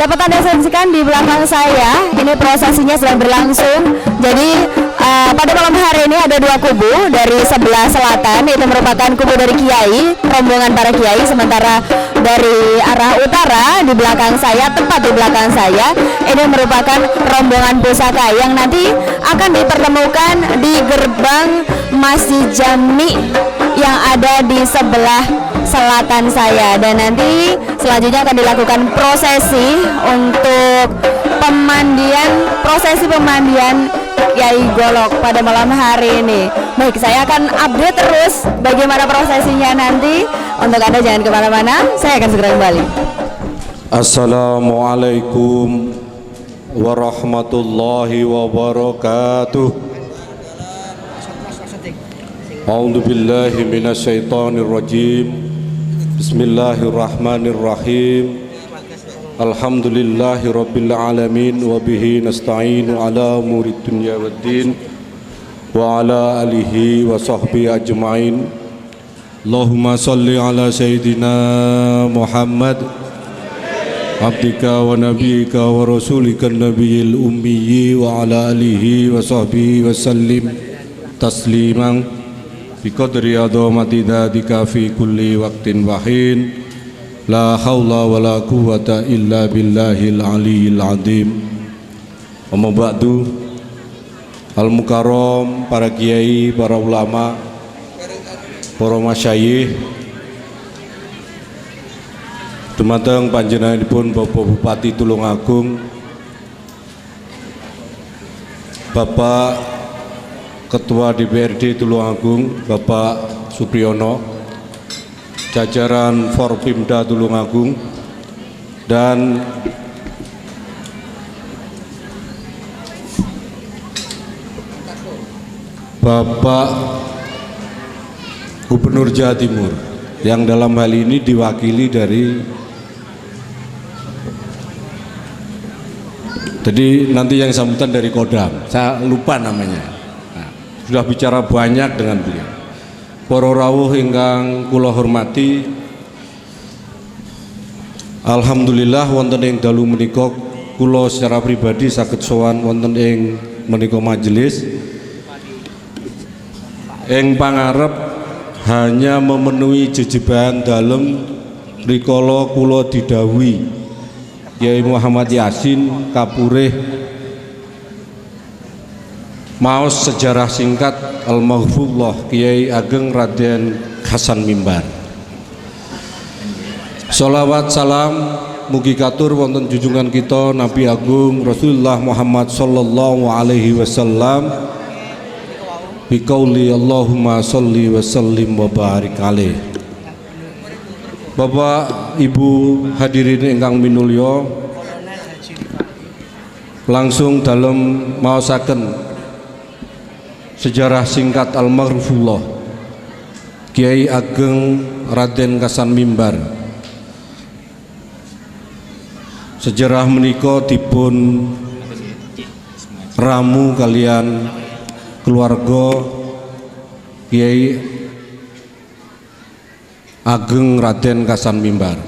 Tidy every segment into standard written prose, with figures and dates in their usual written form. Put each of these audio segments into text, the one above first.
dapat Anda saksikan di belakang saya, ini prosesinya sedang berlangsung. Jadi pada malam hari ini ada dua kubu. Dari sebelah selatan itu merupakan kubu dari kiai, rombongan para kiai, sementara dari arah utara di belakang saya, tepat di belakang saya, ini merupakan rombongan pusaka yang nanti akan dipertemukan di gerbang Masjid Jami yang ada di sebelah selatan saya. Dan nanti selanjutnya akan dilakukan prosesi untuk prosesi pemandian Kiai Golok pada malam hari ini. Baik, saya akan update terus bagaimana prosesinya nanti. Untuk Anda jangan kemana-mana, saya akan segera kembali. Assalamualaikum warahmatullahi wabarakatuh. A'udzu billahi minasyaitonir rajim. Bismillahirrahmanirrahim. Alhamdulillahi rabbil alamin wa bihi nasta'inu ala umurid dunya waddin wa ala alihi wa sahbihi ajma'in. Allahumma salli ala sayyidina Muhammad abdika wa nabiyyika wa rasulika nabiyil ummiyyi wa ala alihi wa sahbihi wa sallim tasliman biqadri adhamati dzalika fi kulli waqtin wahin. La haula wa la quwwata illa billahil aliyyil azim. Amma ba'du. Al-Mukarram, para kiai, para ulama, para masyayikh, dumateng panjenenganipun Bapak Bupati Tulungagung, Bapak Ketua DPRD Tulungagung, Bapak Supriyono, jajaran Forpimda Tulungagung, dan Bapak Gubernur Jawa Timur yang dalam hal ini diwakili dari, jadi nanti yang sambutan dari Kodam, saya lupa namanya. Nah, sudah bicara banyak dengan beliau. Para rawuh ingkang kula hormati, alhamdulillah wonten ing dalu menika kula secara pribadi saged sowan wonten ing menika majelis ing pangarep hanya memenuhi jejeban dalem rikala kula didhawuhi Kyai Muhammad Yasin kapurih maos sejarah singkat Al-Maghfurullah Kiai Ageng Raden Hasan Mimbar. Sholawat salam mugi katur wonten junjungan kita Nabi Agung Rasulullah Muhammad sallallahu alaihi wasallam biqauli Allahumma sholli wa sallim wa barik alaih. Bapak Ibu hadirin ingkang minulya, langsung dalam maosaken sejarah singkat Al-Maghfurullah Kiai Ageng Raden Hasan Mimbar. Sejarah menika dipun ramu kalian keluarga Kiai Ageng Raden Hasan Mimbar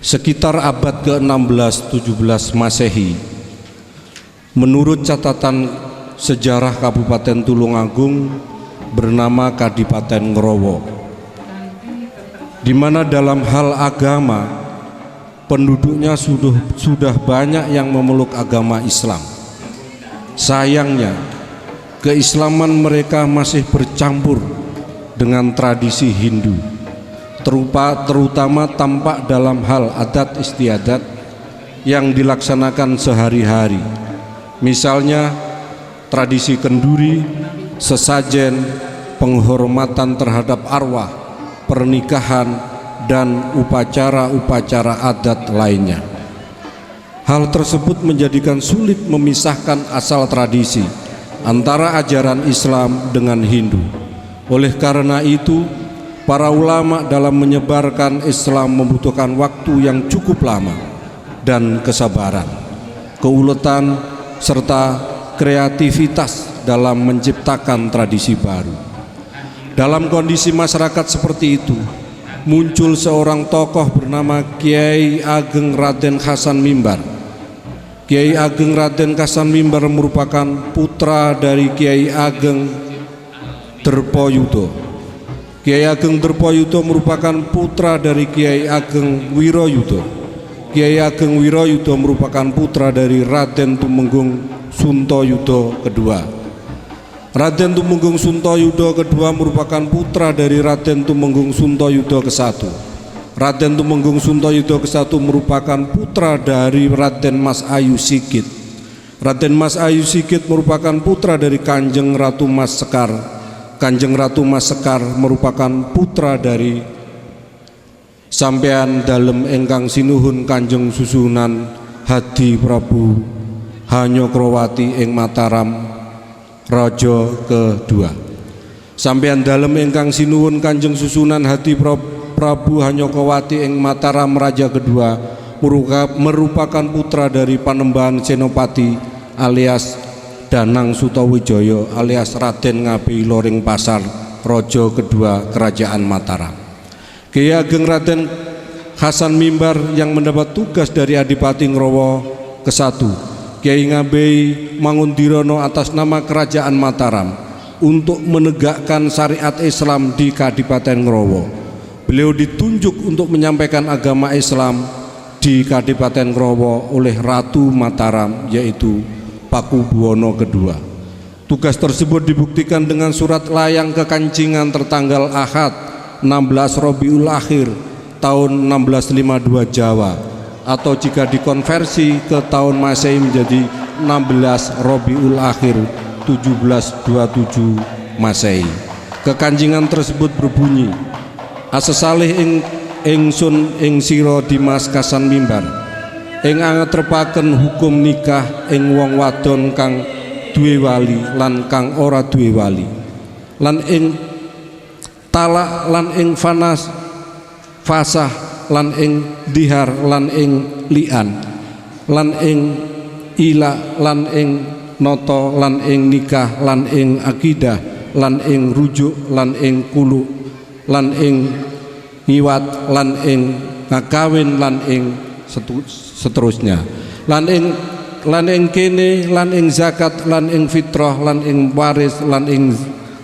sekitar abad ke-16-17 Masehi. Menurut catatan sejarah Kabupaten Tulungagung bernama Kadipaten Ngrowo, di mana dalam hal agama penduduknya sudah banyak yang memeluk agama Islam. Sayangnya keislaman mereka masih bercampur dengan tradisi Hindu, terutama tampak dalam hal adat istiadat yang dilaksanakan sehari-hari. Misalnya tradisi kenduri, sesajen, penghormatan terhadap arwah, pernikahan, dan upacara-upacara adat lainnya. Hal tersebut menjadikan sulit memisahkan asal tradisi antara ajaran Islam dengan Hindu. Oleh karena itu, para ulama dalam menyebarkan Islam membutuhkan waktu yang cukup lama dan kesabaran, keuletan, serta kreativitas dalam menciptakan tradisi baru. Dalam kondisi masyarakat seperti itu, muncul seorang tokoh bernama Kiai Ageng Raden Hasan Mimbar. Kiai Ageng Raden Hasan Mimbar merupakan putra dari Kiai Ageng Derpoyudo. Kiai Ageng Derpoyudo merupakan putra dari Kiai Ageng Wiroyudo. Kiai Ageng Wiroyudo merupakan putra dari Raden Tumenggung Suntoyudo kedua. Raden Tumenggung Suntoyudo kedua merupakan putra dari Raden Tumenggung Suntoyudo ke-1. Raden Tumenggung Suntoyudo ke-1 merupakan putra dari Raden Mas Ayu Sigit. Raden Mas Ayu Sigit merupakan putra dari Kanjeng Ratu Mas Sekar. Kanjeng Ratu Mas Sekar merupakan putra dari Sampean Dalem Engkang Sinuhun Kanjeng Susunan Hadi Prabu Hanyokrowati ing Mataram Raja kedua. Sampean Dalem Engkang Sinuhun Kanjeng Susunan Hadi Prabu Hanyokrowati ing Mataram Raja kedua merupakan putra dari Panembahan Senopati alias Danang Sutawijaya alias Raden Ngabi Loring Pasar Raja kedua Kerajaan Mataram. Kiai Ageng Raden Hasan Mimbar yang mendapat tugas dari Adipati Ngrowo ke-1 Kiai Ngabei Mangundirono atas nama Kerajaan Mataram untuk menegakkan syariat Islam di Kadipaten Ngrowo. Beliau ditunjuk untuk menyampaikan agama Islam di Kadipaten Ngrowo oleh Ratu Mataram yaitu Pakubuwono II. Tugas tersebut dibuktikan dengan surat layang kekancingan tertanggal Ahad 16 Rabiul Akhir tahun 1652 Jawa atau jika dikonversi ke tahun Masehi menjadi 16 Rabiul Akhir 1727 Masehi. Kekancingan tersebut berbunyi, Asesalih ingsun ing sira Dimas Hasan Mimbar ing angetrepaken hukum nikah ing wong wadon kang duwe wali lan kang ora duwe wali, lan ing talak lan ing fanas fasah lan ing dihar lan ing lian lan ing ila lan ing noto lan ing nikah lan ing akidah lan ing rujuk lan ing kulu lan ing ngiwat lan ing ngakawin lan ing seterusnya lan ing kene lan ing zakat lan ing fitrah lan ing waris lan ing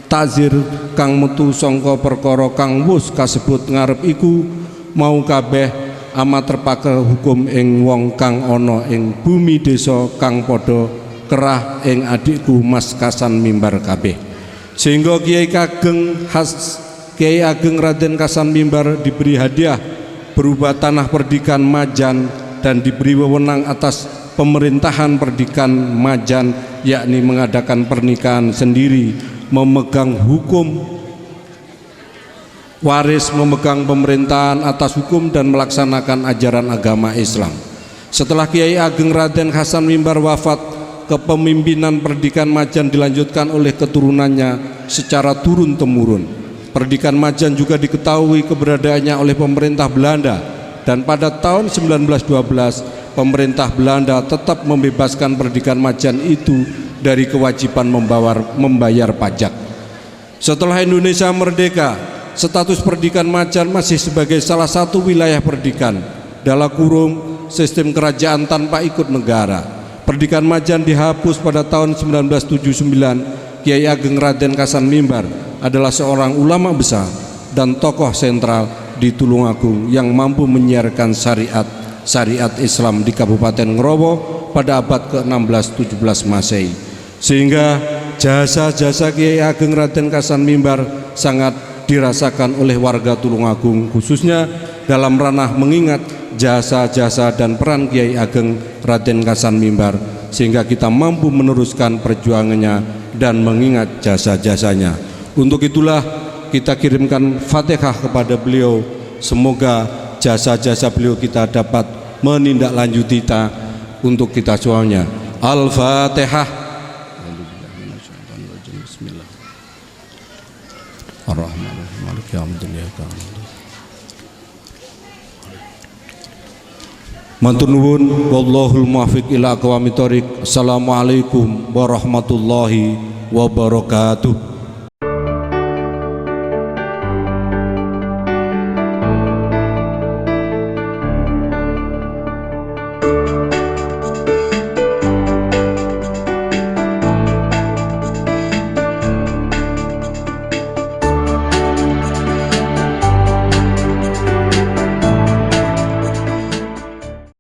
tazir kang metu sangka perkara kang wus kasebut ngarep iku mau kabeh amat terpake hukum ing wong kang ana ing bumi desa kang padha kerah ing adikku Mas Hasan Mimbar kabeh. Sehingga Kiai Ageng Raden Hasan Mimbar diberi hadiah berupa tanah perdikan Majan dan diberi wewenang atas pemerintahan perdikan Majan, yakni mengadakan pernikahan sendiri, memegang hukum waris, memegang pemerintahan atas hukum dan melaksanakan ajaran agama Islam. Setelah Kiai Ageng Raden Hasan Mimbar wafat, kepemimpinan perdikan Majan dilanjutkan oleh keturunannya secara turun-temurun. Perdikan Majan juga diketahui keberadaannya oleh pemerintah Belanda, dan pada tahun 1912 pemerintah Belanda tetap membebaskan perdikan Majan itu dari kewajiban membayar pajak. Setelah Indonesia merdeka, status perdikan Majan masih sebagai salah satu wilayah perdikan dalam kurung sistem kerajaan tanpa ikut negara. Perdikan Majan dihapus pada tahun 1979. Kiai Ageng Raden Hasan Mimbar adalah seorang ulama besar dan tokoh sentral di Tulungagung yang mampu menyiarkan syariat Islam di Kabupaten Ngrowo pada abad ke-16-17 Masehi, sehingga jasa-jasa Kiai Ageng Raden Hasan Mimbar sangat dirasakan oleh warga Tulungagung, khususnya dalam ranah mengingat jasa-jasa dan peran Kiai Ageng Raden Hasan Mimbar, sehingga kita mampu meneruskan perjuangannya dan mengingat jasa-jasanya. Untuk itulah kita kirimkan Fatihah kepada beliau, semoga jasa-jasa beliau kita dapat menindaklanjuti untuk kita semuanya. Al-Fatihah. Matur nuwun, wallahul muwaffiq ila aqwamit thoriq. Assalamualaikum warahmatullahi wabarakatuh.